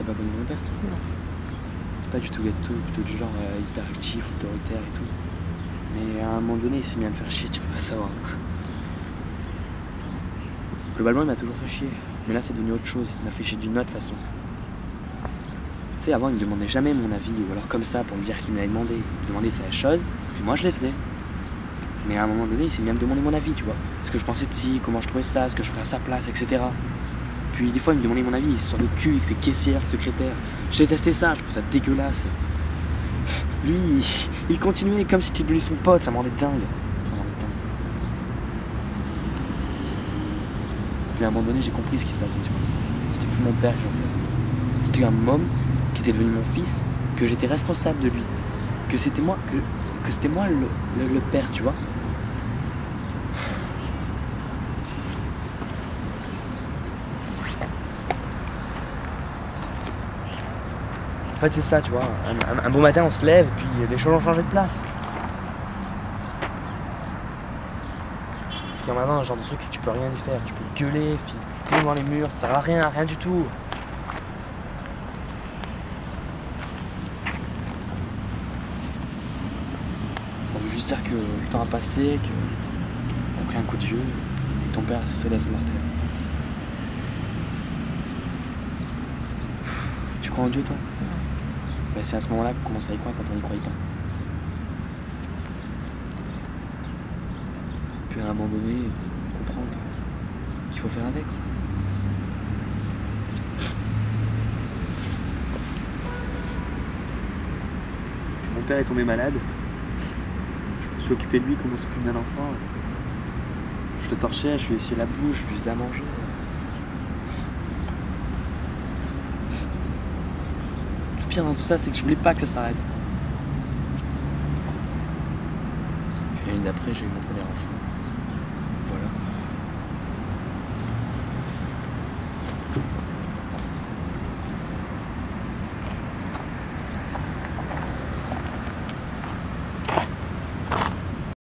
pas comme mon père, toi. Non. C'est pas du tout gâteau, plutôt du genre hyperactif, autoritaire et tout. Mais à un moment donné, il s'est mis à me faire chier, tu peux pas savoir. Globalement, il m'a toujours fait chier. Mais là, c'est devenu autre chose. Il m'a fait chier d'une autre façon. Tu sais, avant, il me demandait jamais mon avis, ou alors comme ça, pour me dire qu'il me l'avait demandé. Il me demandait sa chose, puis moi, je les faisais. Mais à un moment donné, il s'est mis à me demander mon avis, tu vois. Ce que je pensais de ci, comment je trouvais ça, ce que je ferais à sa place, etc. Puis des fois, il me demandait mon avis sur le cul, avec ses caissières, secrétaires. Je détestais ça, je trouvais ça dégueulasse. Lui, il continuait comme si c'était devenu son pote, ça me rendait dingue. Ça me rendait dingue. Puis à un moment donné, j'ai compris ce qui se passait, tu vois. C'était plus mon père que j'en faisais. C'était un homme qui était devenu mon fils, que j'étais responsable de lui. Que c'était moi, que c'était moi le père, tu vois. En fait, c'est ça, tu vois. Un beau matin, on se lève, puis les choses ont changé de place. Parce qu'il y a maintenant un genre de truc que tu peux rien y faire. Tu peux gueuler, puis devant les murs, ça sert à rien, rien du tout. Ça veut juste dire que le temps a passé, que t'as pris un coup de vieux, et que ton père c'est d'être mortel. Tu crois en Dieu, toi? Non. Ben, c'est à ce moment-là qu'on commence à y croire quand on n'y croyait pas. Puis à un moment donné, on comprend qu'il faut faire avec. Quoi. Mon père est tombé malade. Je me suis occupé de lui comme on s'occupe d'un enfant. Je le torchais, je lui essuyais la bouche, je lui faisais à manger. Le pire dans tout ça, c'est que je voulais pas que ça s'arrête. Puis l'année d'après, j'ai eu mon premier enfant. Voilà.